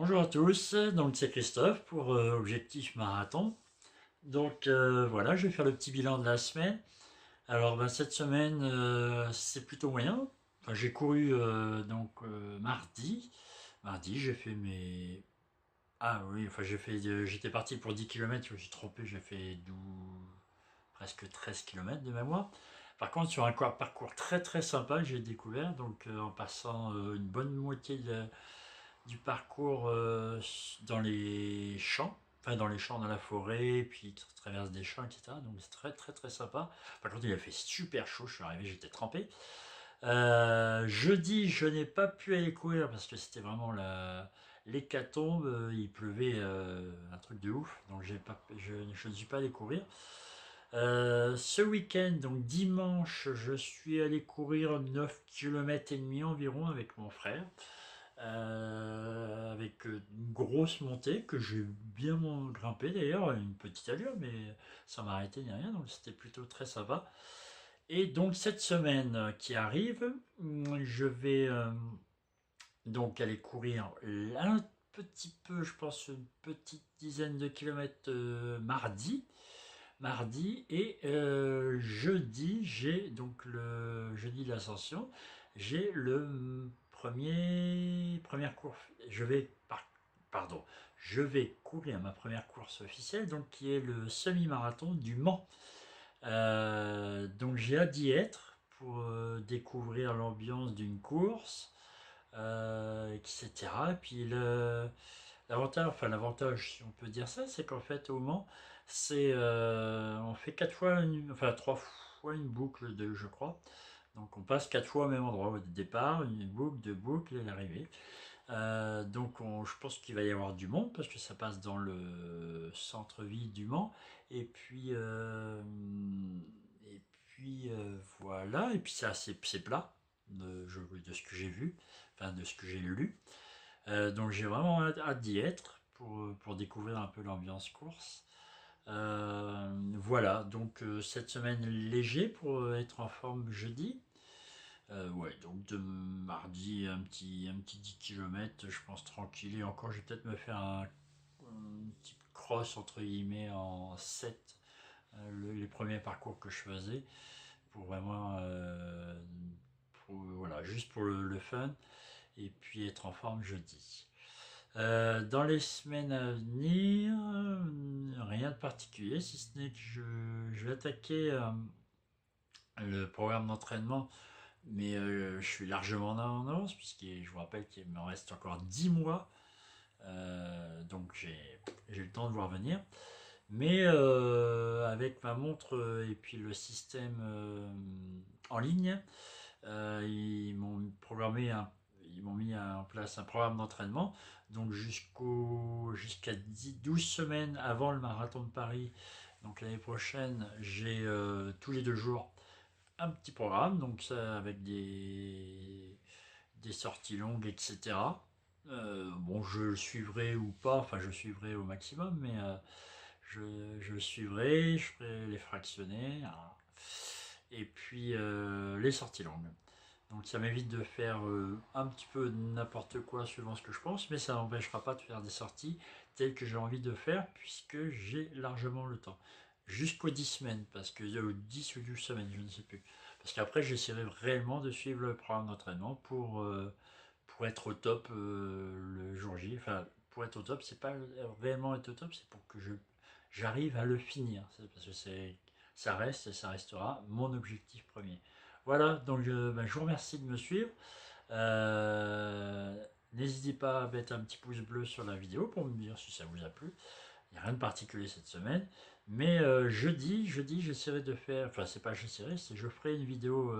Bonjour à tous, donc c'est Christophe pour Objectif Marathon. Donc voilà, je vais faire le petit bilan de la semaine. Alors cette semaine c'est plutôt moyen. Enfin, j'ai couru mardi. Mardi j'ai fait mes... Ah oui, enfin j'étais parti pour 10 km, je me suis trompé, j'ai fait 12, presque 13 km de mémoire. Par contre sur un parcours très très sympa que j'ai découvert, donc en passant une bonne moitié du parcours dans les champs, enfin dans les champs, dans la forêt, puis tu traverses des champs, etc. Donc c'est très très très sympa. Par contre, il a fait super chaud, je suis arrivé, j'étais trempé. Jeudi, je n'ai pas pu aller courir parce que c'était vraiment l'hécatombe, il pleuvait un truc de ouf, donc je ne suis pas allé courir. Ce week-end, donc dimanche, je suis allé courir 9 km et demi environ avec mon frère avec une grosse montée que j'ai bien grimpé d'ailleurs, une petite allure, mais ça m'a arrêté ni rien, donc c'était plutôt très sympa. Et donc cette semaine qui arrive, je vais donc aller courir un petit peu, je pense une petite dizaine de kilomètres mardi et jeudi, j'ai donc le jeudi de l'ascension, j'ai le première course. Pardon, je vais courir ma première course officielle, donc qui est le semi-marathon du Mans. Donc j'ai hâte d'y être pour découvrir l'ambiance d'une course, etc. Et puis l'avantage, si on peut dire ça, c'est qu'en fait au Mans, on fait trois fois une boucle de, je crois. Donc on passe quatre fois au même endroit au départ, une boucle, deux boucles et l'arrivée. Je pense qu'il va y avoir du monde parce que ça passe dans le centre-ville du Mans. Et puis, euh, voilà. Et puis c'est plat de ce que j'ai vu, enfin de ce que j'ai lu. Donc j'ai vraiment hâte d'y être pour découvrir un peu l'ambiance course. Voilà, donc cette semaine léger pour être en forme jeudi. Ouais, donc de mardi, un petit 10 km, je pense tranquille. Et encore, je vais peut-être me faire un petit cross entre guillemets en 7 les premiers parcours que je faisais, pour vraiment, voilà, juste pour le fun, et puis être en forme jeudi. Dans les semaines à venir, rien de particulier, si ce n'est que je vais attaquer le programme d'entraînement, mais je suis largement en avance, puisque je vous rappelle qu'il me reste encore 10 mois, donc j'ai le temps de voir venir. Mais avec ma montre et puis le système en ligne, ils m'ont mis en place un programme d'entraînement. Donc jusqu'à 12 semaines avant le marathon de Paris, donc l'année prochaine, j'ai tous les 2 jours un petit programme, donc ça avec des sorties longues, etc. Bon, je le suivrai ou pas, enfin je suivrai au maximum, mais je le suivrai, je ferai les fractionnés, hein. Et puis les sorties longues. Donc ça m'évite de faire un petit peu n'importe quoi suivant ce que je pense, mais ça n'empêchera pas de faire des sorties telles que j'ai envie de faire, puisque j'ai largement le temps. Jusqu'aux 10 semaines, parce que 10 ou 12 semaines, je ne sais plus. Parce qu'après, j'essaierai réellement de suivre le programme d'entraînement pour être au top le jour J. Enfin, pour être au top, c'est pas réellement être au top, c'est pour que j'arrive à le finir. Parce que ça reste et ça restera mon objectif premier. Voilà, donc je vous remercie de me suivre. N'hésitez pas à mettre un petit pouce bleu sur la vidéo pour me dire si ça vous a plu. Il n'y a rien de particulier cette semaine. Mais jeudi, j'essaierai de faire. Enfin, c'est pas j'essaierai, c'est je ferai une vidéo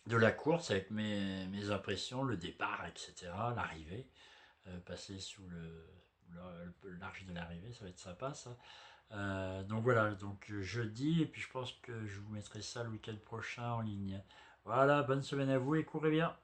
de la course avec mes impressions, le départ, etc., l'arrivée. Passer sous l'arche de l'arrivée, ça va être sympa ça. Donc voilà, donc jeudi, et puis je pense que je vous mettrai ça le week-end prochain en ligne. Voilà, bonne semaine à vous et courez bien.